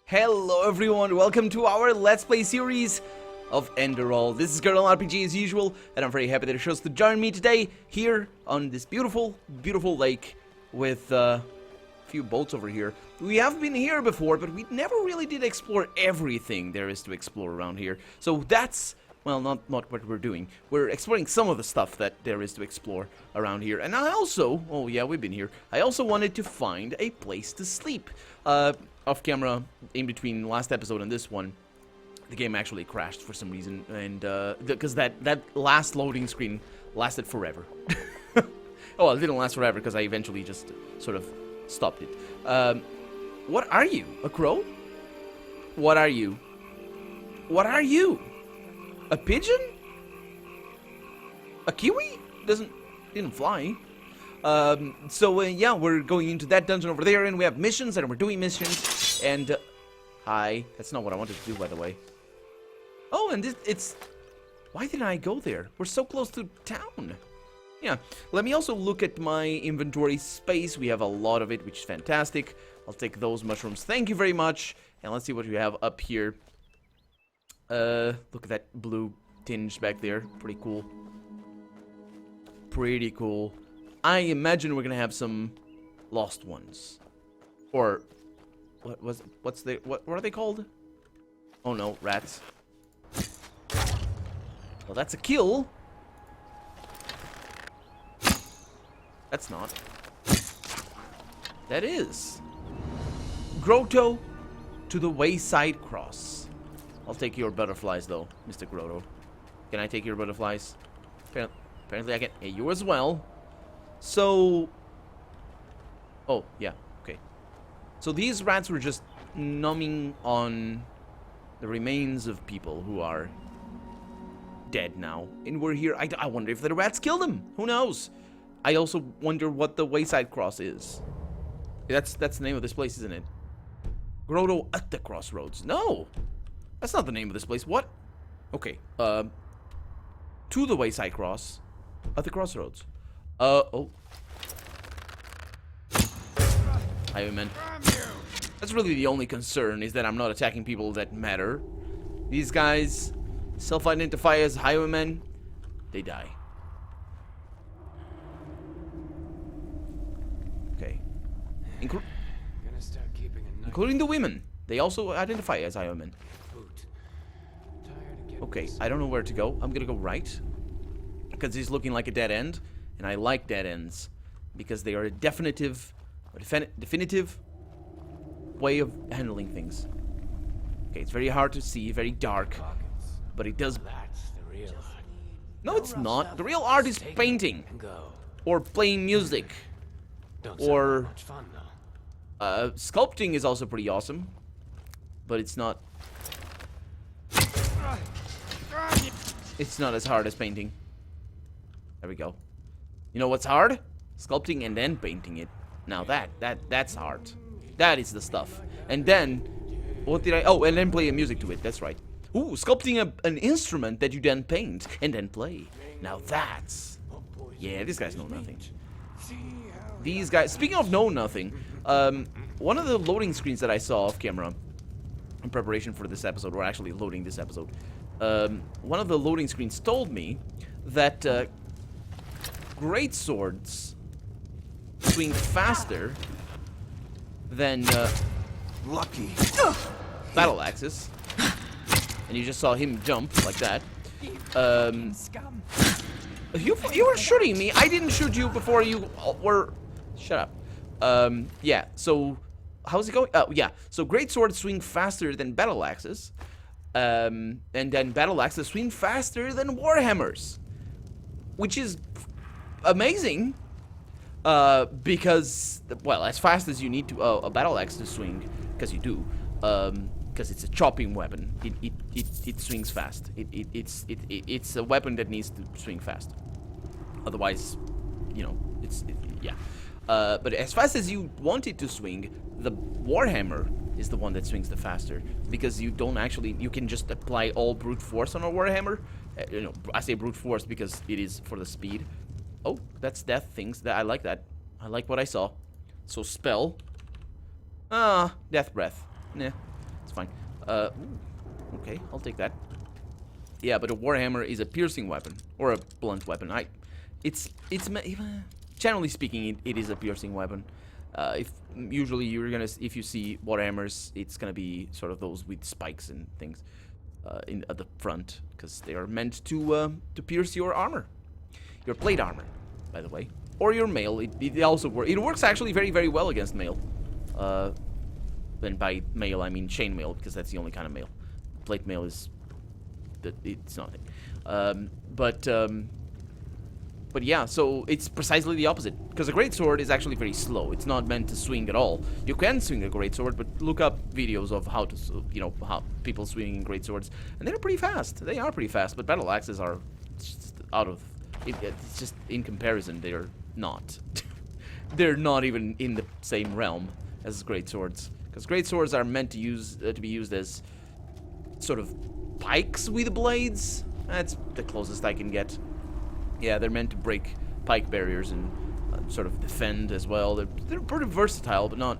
Hello everyone, welcome to our Let's Play series of Enderal. This is Enderal RPG as usual, and I'm very happy that it chose to join me today here on this beautiful, beautiful lake with a few boats over here. We have been here before, but we never really did explore everything there is to explore around here. So that's, well, not what we're doing. We're exploring some of the stuff that there is to explore around here. And I also, oh yeah, we've been here. I also wanted to find a place to sleep. Off camera, in between last episode and this one, the game actually crashed for some reason, and because that last loading screen lasted forever. Oh, it didn't last forever because I eventually just sort of stopped it. What are you? A crow? What are you? What are you? A pigeon? A kiwi? Didn't fly. Yeah, we're going into that dungeon over there, and we have missions, and we're doing missions, and, hi, that's not what I wanted to do, by the way. Oh, and why didn't I go there? We're so close to town. Yeah, let me also look at my inventory space. We have a lot of it, which is fantastic. I'll take those mushrooms, thank you very much, and let's see what we have up here. Look at that blue tinge back there, pretty cool. Pretty cool. I imagine we're gonna have some lost ones, or what are they called? Oh no, rats. Well, that's a kill. That's not. That is. Grotto to the wayside cross. I'll take your butterflies though, Mr. Grotto. Can I take your butterflies? Apparently I can. Hey, you as well. So, oh, yeah, okay. So these rats were just numbing on the remains of people who are dead now. And we're here. I wonder if the rats killed them. Who knows? I also wonder what the Wayside Cross is. That's the name of this place, isn't it? Grotto at the Crossroads. No! That's not the name of this place. What? Okay, to the Wayside Cross at the Crossroads. Oh. Highwayman. That's really the only concern, is that I'm not attacking people that matter. These guys self-identify as highwaymen. They die. Okay. Including the women. They also identify as highwaymen. Okay, I don't know where to go. I'm gonna go right, because he's looking like a dead end. And I like dead ends, because they are a definitive way of handling things. Okay, it's very hard to see, very dark, but it does. No, it's not. The real art is painting, or playing music, or sculpting is also pretty awesome, but it's not. It's not as hard as painting. There we go. You know what's hard? Sculpting and then painting it. Now that's hard. That is the stuff. And then, what did I? Oh, and then play a music to it. That's right. Ooh, sculpting an instrument that you then paint and then play. Now that's, yeah, these guys know nothing. These guys. Speaking of know nothing, one of the loading screens that I saw off camera in preparation for this episode, or actually loading this episode, one of the loading screens told me that. Great swords swing faster than lucky battle axes, and you just saw him jump like that. You were shooting me. I didn't shoot you before you were. Shut up. Yeah. So how's it going? Oh yeah. So great swords swing faster than battle axes, and then battle axes swing faster than warhammers, which is amazing, because, well, as fast as you need to a battle axe to swing, because you do, because it's a chopping weapon. It swings fast. It's a weapon that needs to swing fast. Otherwise, you know, yeah. But as fast as you want it to swing, the warhammer is the one that swings the faster, because you can just apply all brute force on a warhammer. You know, I say brute force because it is for the speed. Oh, that's death things. I like that. I like what I saw. So spell. Death breath. Nah. It's fine. Ooh, okay, I'll take that. Yeah, but a warhammer is a piercing weapon or a blunt weapon. It's generally speaking, it is a piercing weapon. If usually if you see warhammers, it's gonna be sort of those with spikes and things at the front, because they are meant to pierce your armor, your plate armor, by the way, or your mail. It also works. It works actually very, very well against mail. And by mail I mean chain mail, because that's the only kind of mail. Plate mail is it's nothing. But yeah, so it's precisely the opposite, because a greatsword is actually very slow. It's not meant to swing at all. You can swing a greatsword, but look up videos of how to, how people swing greatswords, and they're pretty fast. They are pretty fast, but battle axes are just out of it's just in comparison, they're not. They're not even in the same realm as greatswords, because greatswords are meant to be used as sort of pikes with blades. That's the closest I can get. Yeah, they're meant to break pike barriers and sort of defend as well. They're pretty versatile, but not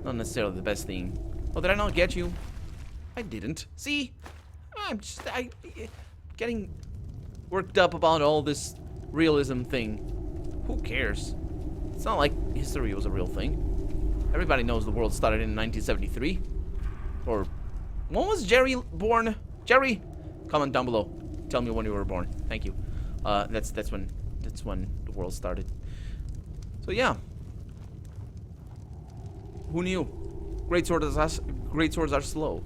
necessarily the best thing. Oh, did I not get you? I didn't. See? I'm just getting worked up about all this realism thing. Who cares? It's not like history was a real thing. Everybody knows the world started in 1973. Or when was Jerry born? Jerry, comment down below. Tell me when you were born. Thank you. That's when the world started. So yeah. Who knew? Greatswords are slow.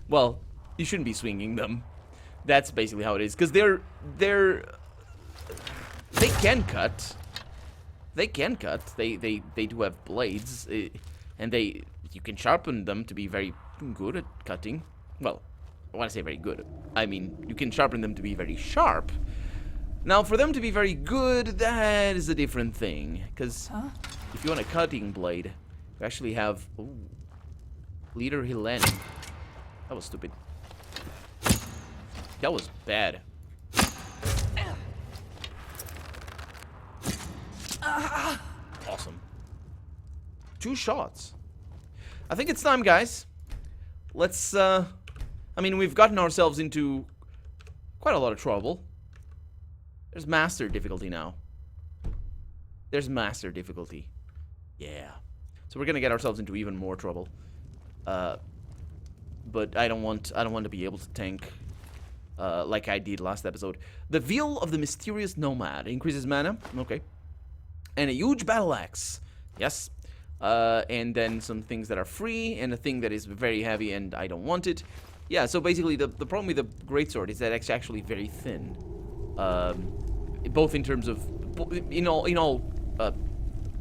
Well, you shouldn't be swinging them. That's basically how it is, because they can cut. They can cut. They do have blades, and you can sharpen them to be very good at cutting. Well, when I say very good, I mean you can sharpen them to be very sharp. Now, for them to be very good, that is a different thing. Because if you want a cutting blade, you actually have... Ooh, Leader Helen. That was stupid. That was bad. Awesome. 2 shots. I think it's time, guys. Let's, I mean, we've gotten ourselves into quite a lot of trouble. There's master difficulty now. There's master difficulty. Yeah. So we're gonna get ourselves into even more trouble. But I don't want to be able to tank like I did last episode. The Veil of the Mysterious Nomad increases mana. Okay. And a huge battle axe. Yes. And then some things that are free, and a thing that is very heavy, and I don't want it. Yeah, so basically the problem with the greatsword is that it's actually very thin. Both in terms of in all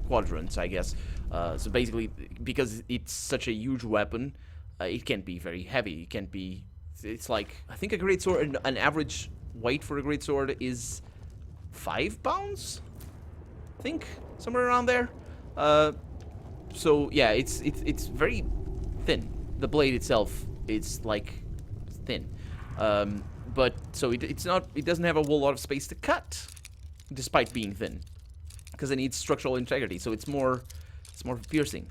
quadrants, I guess. So basically, because it's such a huge weapon, it can't be very heavy. It can't be. It's like, I think a greatsword, an average weight for a greatsword is 5 pounds. I think somewhere around there. So yeah, it's very thin. The blade itself, it's like thin. But so it doesn't have a whole lot of space to cut, despite being thin, because it needs structural integrity. So it's more piercing,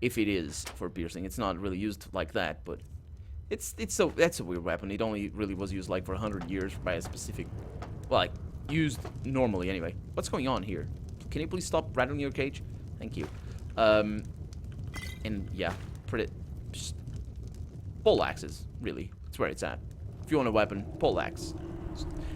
if it is for piercing. It's not really used like that, but that's a weird weapon. It only really was used like for 100 years by a specific, well, like used normally anyway. What's going on here? Can you please stop rattling your cage? Thank you. And yeah, just pole axes, really. That's where it's at. If you want a weapon, pole axe.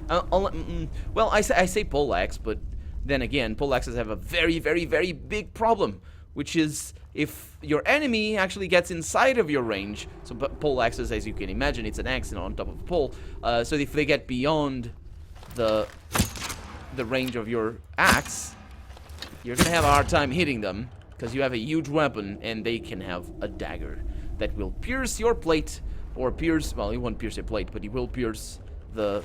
Well, I say pole axe, but then again, pole axes have a very, very, very big problem, which is if your enemy actually gets inside of your range. So pole axes, as you can imagine, it's an axe on top of a pole. So if they get beyond the range of your axe, you're gonna have a hard time hitting them, because you have a huge weapon, and they can have a dagger that will pierce your plate, or pierce, well, it won't pierce your plate, but it will pierce the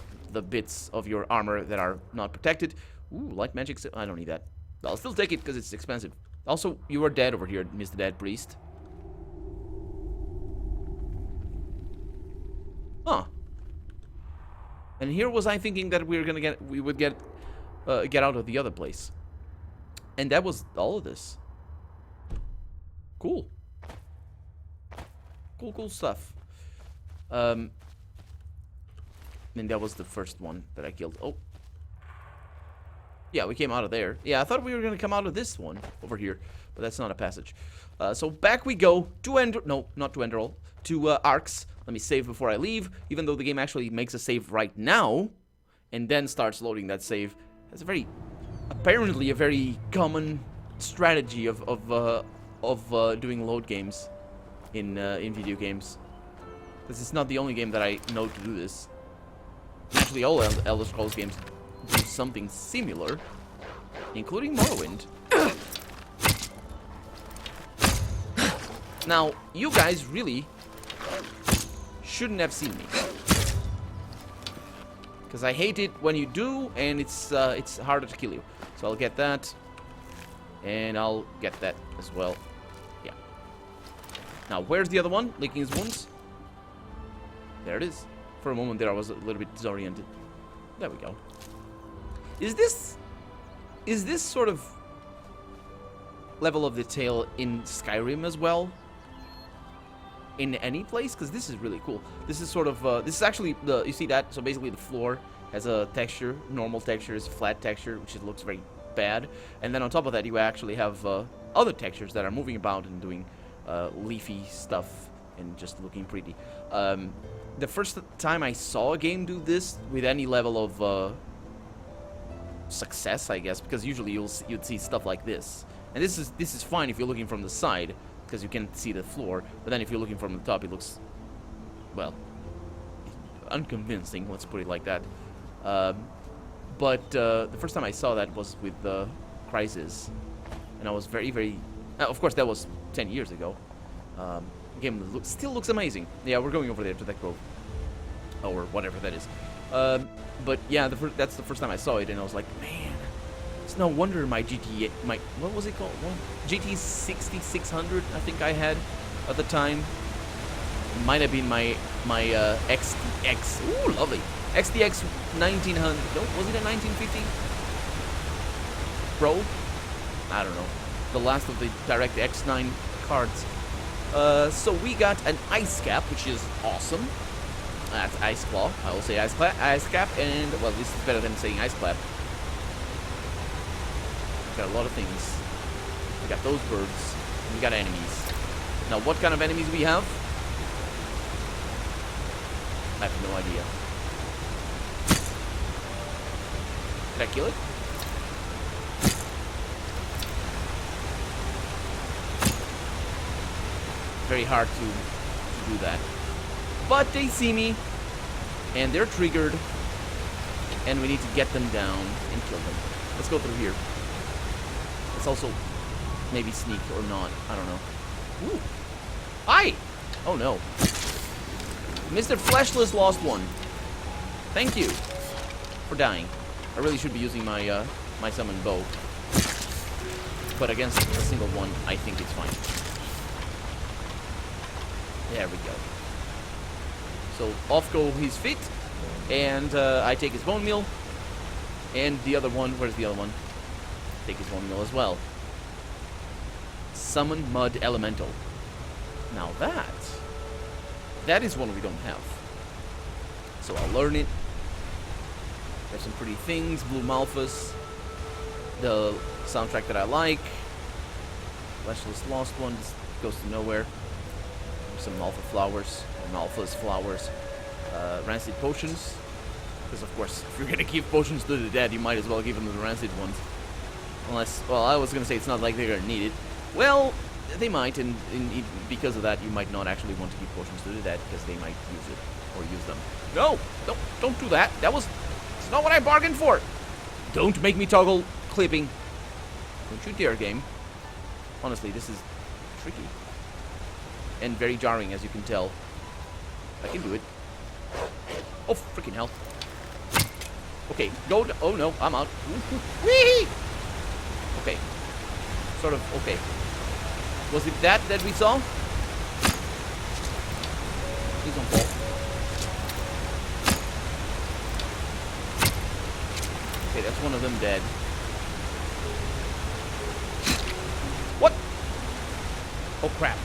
bits of your armor that are not protected. Ooh, light magic, I don't need that. But I'll still take it because it's expensive. Also, you are dead over here, Mr. Dead Priest. Huh. And here was I thinking that we would get out of the other place. And that was all of this. Cool. Cool stuff. And that was the first one that I killed. Oh. Yeah, we came out of there. Yeah, I thought we were gonna come out of this one over here, but that's not a passage. So back we go to no, not to Enderal, to Arcs. Let me save before I leave, even though the game actually makes a save right now, and then starts loading that save. That's apparently a very common strategy of doing load games in video games. This is not the only game that I know to do this. Actually, all Elder Scrolls games do something similar, including Morrowind. Now, you guys really shouldn't have seen me, because I hate it when you do, and it's harder to kill you. So I'll get that, and I'll get that as well. Yeah. Now, where's the other one? Licking his wounds. There it is. For a moment there, I was a little bit disoriented. There we go. Is this sort of level of detail in Skyrim as well? In any place? Because this is really cool. This is sort of, this is actually, you see that? So basically the floor has a texture. Normal texture is flat texture, which looks very bad. And then on top of that, you actually have other textures that are moving about and doing leafy stuff and just looking pretty. The first time I saw a game do this with any level of success, I guess, because usually you'd see stuff like this. And this is fine if you're looking from the side, because you can see the floor. But then if you're looking from the top, it looks, well, unconvincing. Let's put it like that. But the first time I saw that was with Crysis, and I was very. Of course, that was 10 years ago. Game still looks amazing. Yeah, we're going over there to that grove, or whatever that is. But yeah, that's the first time I saw it, and I was like, man, it's no wonder my what was it called? GT 6600, I think I had at the time. It might have been my XTX. Ooh, lovely. XTX 1900. No, was it a 1950 Pro? I don't know. The last of the DirectX 9 cards. So we got an ice cap, which is awesome. That's ice claw. I will say ice cap, and well, this is better than saying ice clap. We got a lot of things. We got those birds, and we got enemies. Now, what kind of enemies we have? I have no idea. Did I kill it? Very hard to do that. But they see me, and they're triggered, and we need to get them down and kill them. Let's go through here. Let's also maybe sneak or not. I don't know. Ooh. Hi! Oh no. Mr. Fleshless lost one. Thank you for dying. I really should be using my my summon bow. But against a single one, I think it's fine. There we go. So off go his feet, and I take his bone meal, and the other one, where's the other one? Take his bone meal as well. Summon Mud Elemental. Now that is one we don't have. So I'll learn it. There's some pretty things, Blue Malphus, the soundtrack that I like. Fleshless lost one, just goes to nowhere. Some Malpha flowers, or Malphas flowers, rancid potions, because of course, if you're gonna give potions to the dead, you might as well give them the rancid ones. Unless, well, I was gonna say it's not like they're gonna need it. Well, they might, and because of that, you might not actually want to give potions to the dead, because they might use it, or use them. No! Don't do that! It's not what I bargained for! Don't make me toggle clipping. Don't you dare, game. Honestly, this is tricky. And very jarring, as you can tell. I can do it. Oh, freaking hell. Okay, go. Oh no, I'm out. Whee! Okay. Sort of, okay. Was it that we saw? Please don't fall. Okay, that's one of them dead. What? Oh crap.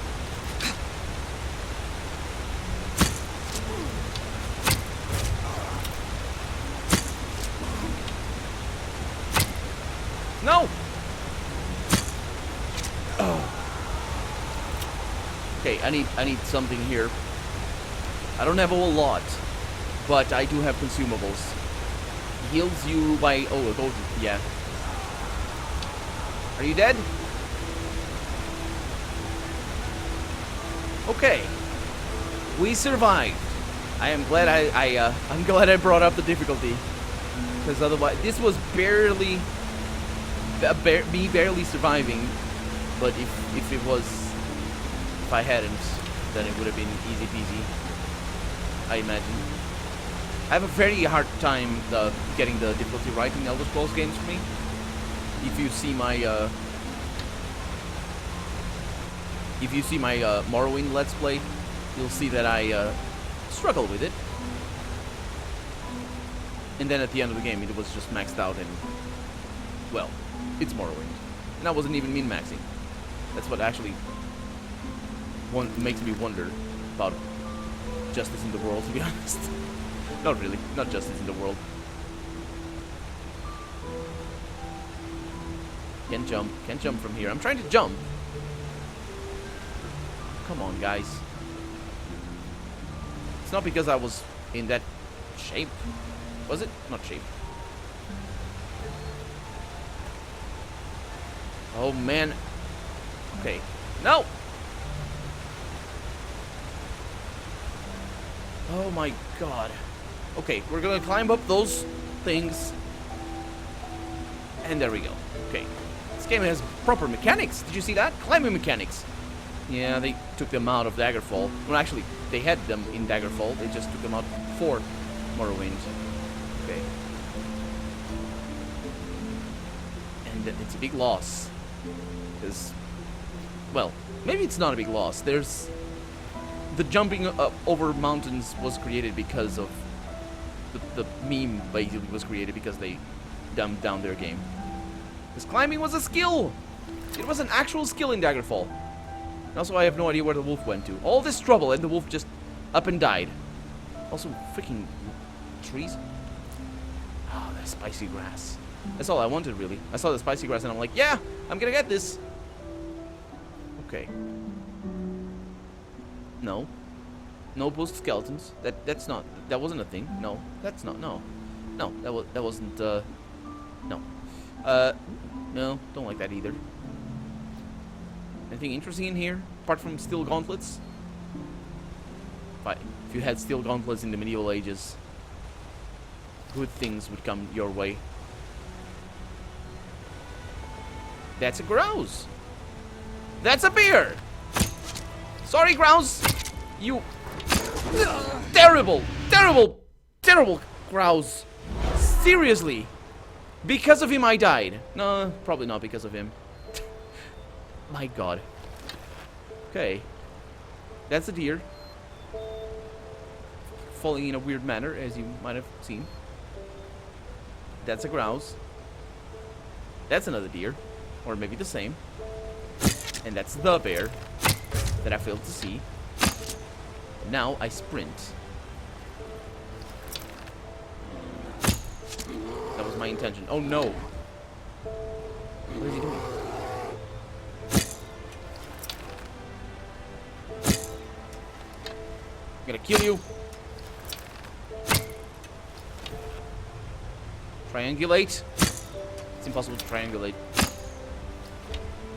No! Oh. Okay, I need something here. I don't have a whole lot, but I do have consumables. Heals you by... Oh, it goes... Yeah. Are you dead? Okay. We survived. I am glad I'm glad I brought up the difficulty. Because otherwise... This was barely... me barely surviving. But if it was... If I hadn't, then it would have been easy peasy. I imagine. I have a very hard time getting the difficulty right in Elder Scrolls games for me. If you see my Morrowind Let's Play, you'll see that I struggle with it. And then at the end of the game, it was just maxed out, and well, it's Morrowind, and I wasn't even min-maxing. That's what actually makes me wonder about justice in the world, to be honest. Not really. Not justice in the world. Can't jump. Can't jump from here. I'm trying to jump. Come on, guys. It's not because I was in that shape. Was it? Not shape. Oh, man. Okay. No! Oh, my God. Okay, we're gonna climb up those things. And there we go. Okay. This game has proper mechanics. Did you see that? Climbing mechanics. Yeah, they took them out of Daggerfall. Well, actually, they had them in Daggerfall. They just took them out for Morrowind. Okay. And it's a big loss. Because, well, maybe it's not a big loss. There's... The jumping over mountains was created because of... The meme basically was created because they dumbed down their game. Because climbing was a skill! It was an actual skill in Daggerfall. And also, I have no idea where the wolf went to. All this trouble, and the wolf just up and died. Also, freaking trees. Oh, that spicy grass. That's all I wanted, really. I saw the spicy grass, and I'm like, yeah, I'm gonna get this. Okay. No. No boost skeletons. That wasn't a thing. No, that's not. No, that wasn't. No. No, don't like that either. Anything interesting in here apart from steel gauntlets? If you had steel gauntlets in the medieval ages, good things would come your way. That's a grouse. That's a bear. Sorry, grouse. You. Terrible, terrible, terrible grouse. Seriously. Because of him I died. No, probably not because of him. My God. Okay. That's a deer. Falling in a weird manner, as you might have seen. That's a grouse. That's another deer. Or maybe the same. And that's the bear that I failed to see. Now I sprint. That was my intention. Oh no! What is he doing? I'm gonna kill you. Triangulate. It's impossible to triangulate.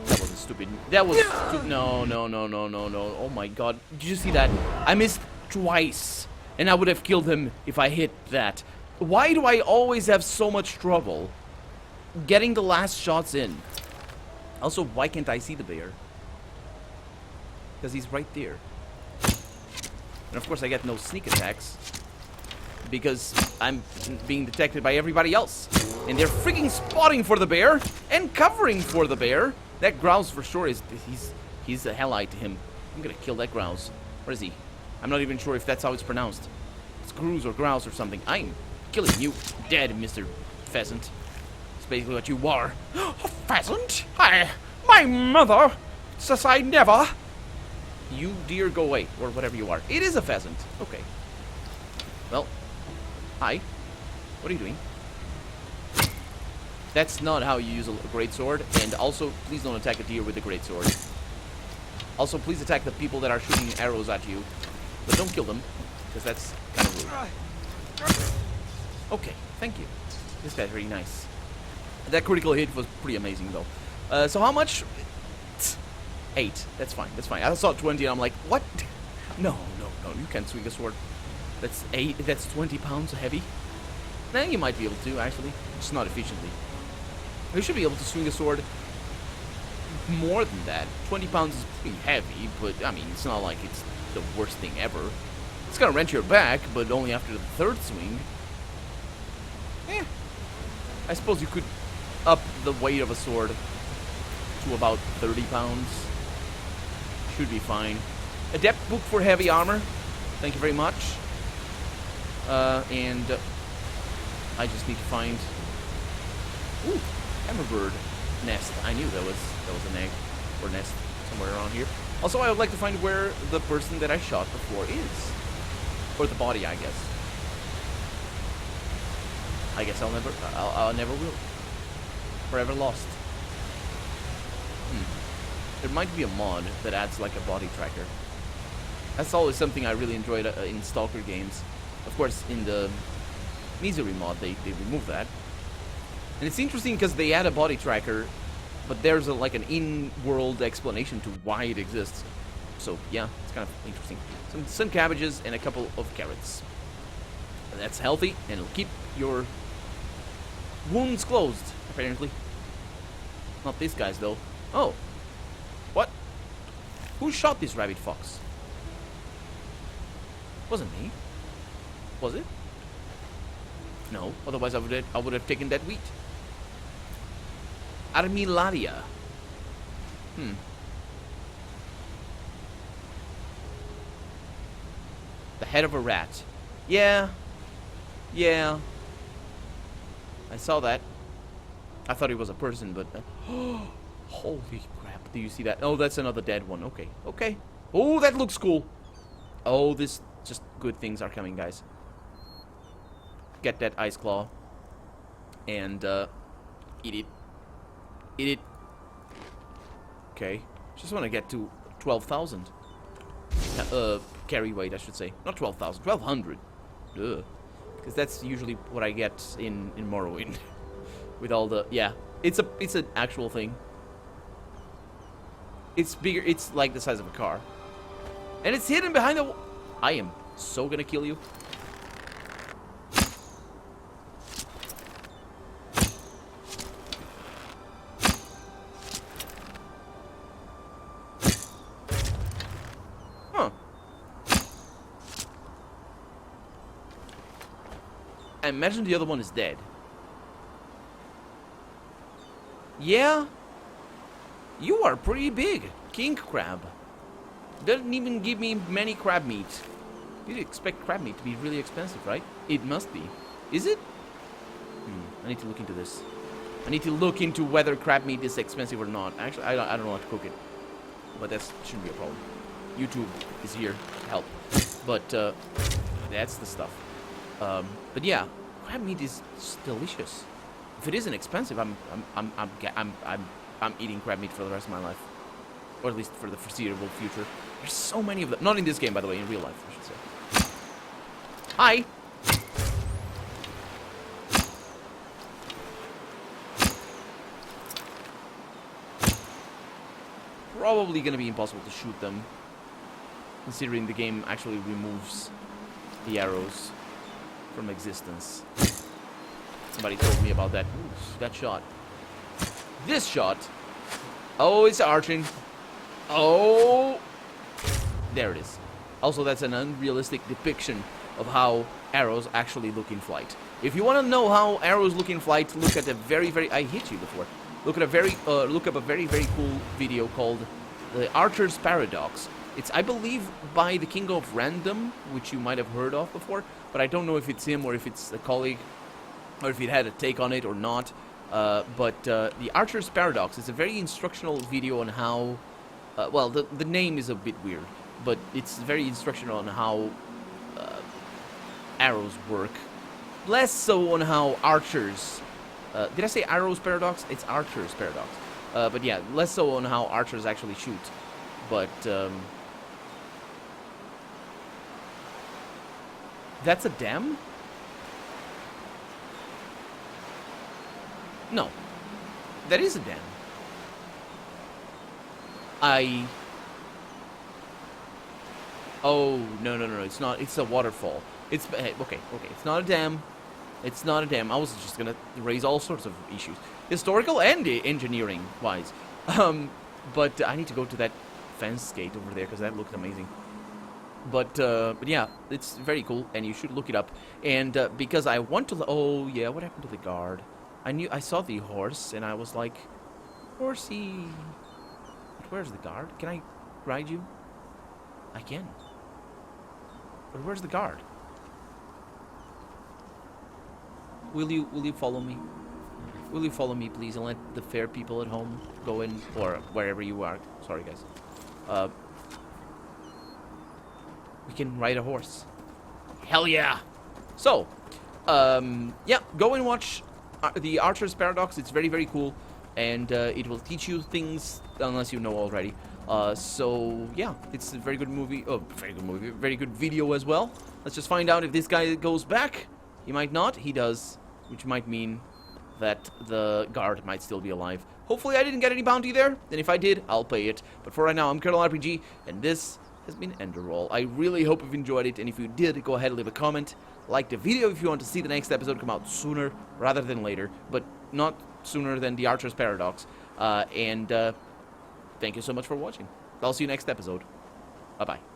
That wasn't stupid. That was stupid. No. Oh my God. Did you see that? I missed twice. And I would have killed him if I hit that. Why do I always have so much trouble getting the last shots in? Also, why can't I see the bear? Because he's right there. And of course I get no sneak attacks. Because I'm being detected by everybody else. And they're freaking spotting for the bear and covering for the bear. That grouse for sure is, he's a hellite to him. I'm gonna kill that grouse. Where is he? I'm not even sure if that's how it's pronounced. It's grouse or grouse or something. I'm killing you dead, Mr. Pheasant. It's basically what you are. A pheasant? My mother says I never. You deer, go away, or whatever you are. It is a pheasant. Okay. Well, hi. What are you doing? That's not how you use a greatsword. And also, please don't attack a deer with a greatsword. Also, please attack the people that are shooting arrows at you. But don't kill them, because that's kind of rude. Okay, thank you. This guy's really nice. That critical hit was pretty amazing, though. So how much? 8. That's fine. That's fine. I saw 20, and I'm like, what? No. You can't swing a sword. That's 8. That's 20 pounds heavy. Now you might be able to, actually, just not efficiently. You should be able to swing a sword more than that. 20 pounds is pretty heavy, but I mean, it's not like it's the worst thing ever. It's gonna wrench your back, but only after the 3rd swing. I suppose you could up the weight of a sword to about 30 pounds. Should be fine. Adept book for heavy armor. Thank you very much. And I just need to find. Ooh, hammerbird nest. I knew that was an egg or nest somewhere around here. Also, I would like to find where the person that I shot before is, or the body, I guess. I guess I'll never will. Forever lost. There might be a mod that adds like a body tracker. That's always something I really enjoyed in Stalker games. Of course, in the Misery mod, they remove that. And it's interesting because they add a body tracker, but there's like an in-world explanation to why it exists. So yeah, it's kind of interesting. Some cabbages and a couple of carrots. And that's healthy, and it'll keep your wounds closed, apparently. Not these guys, though. Oh. What? Who shot this rabbit fox? Wasn't me. Was it? No, otherwise I would have taken that wheat. Armillaria. The head of a rat. Yeah. I saw that. I thought it was a person, but... holy crap. Do you see that? Oh, that's another dead one. Okay. Oh, that looks cool. Oh, this... Just good things are coming, guys. Get that ice claw. And, eat it. Eat it. Okay. Just want to get to 12,000. Carry weight, I should say. Not 12,000. 1,200. Ugh. Because that's usually what I get in Morrowind. With all the... Yeah. It's an actual thing. It's bigger. It's like the size of a car. And it's hidden behind the... I am so gonna kill you. Huh. I imagine the other one is dead. Yeah. You are pretty big, king crab. Doesn't even give me many crab meat. You'd expect crab meat to be really expensive, right? It must be. Is it? I need to look into this. I need to look into whether crab meat is expensive or not. Actually, I don't know how to cook it. But that shouldn't be a problem. YouTube is here to help. But, that's the stuff. But yeah, crab meat is delicious. If it isn't expensive, I'm eating crab meat for the rest of my life. Or at least for the foreseeable future. There's so many of them. Not in this game, by the way, in real life, I should say. Hi! Probably gonna be impossible to shoot them, considering the game actually removes the arrows from existence. Somebody told me about that. Ooh, that shot. This shot. Oh, it's arching. Oh, there it is. Also, that's an unrealistic depiction of how arrows actually look in flight. If you want to know how arrows look in flight, look at a very, I hit you before. Look up a very, very cool video called The Archer's Paradox. It's, I believe, by the King of Random, which you might have heard of before, but I don't know if it's him or if it's a colleague, or if he had a take on it or not. But The Archer's Paradox is a very instructional video on how... well, the name is a bit weird, but it's very instructional on how arrows work. Less so on how archers Did I say arrows paradox? It's archers paradox. But yeah, less so on how archers actually shoot. But, that's a dam? No. That is a dam. Oh, no, it's not. It's a waterfall. It's, okay, it's not a dam. It's not a dam. I was just gonna raise all sorts of issues. Historical and engineering-wise. But I need to go to that fence gate over there, because that looked amazing. But yeah, it's very cool, and you should look it up. And because I want to... Oh, yeah, what happened to the guard? I saw the horse, and I was like, horsey. But where's the guard? Can I ride you? I can. But where's the guard? Will you follow me? Will you follow me, please, and let the fair people at home go in, or wherever you are. Sorry, guys. We can ride a horse. Hell yeah! So, yeah, go and watch the Archer's Paradox. It's very, very cool, and it will teach you things unless you know already. So yeah, it's a very good movie. Oh, very good movie. Very good video as well. Let's just find out if this guy goes back. He might not. He does, which might mean that the guard might still be alive. Hopefully I didn't get any bounty there, and if I did, I'll pay it. But for right now, I'm Colonel RPG, and this has been Enderal. I really hope you've enjoyed it, and if you did, go ahead and leave a comment. Like the video if you want to see the next episode come out sooner rather than later, but not sooner than the Archer's Paradox. Thank you so much for watching. I'll see you next episode. Bye-bye.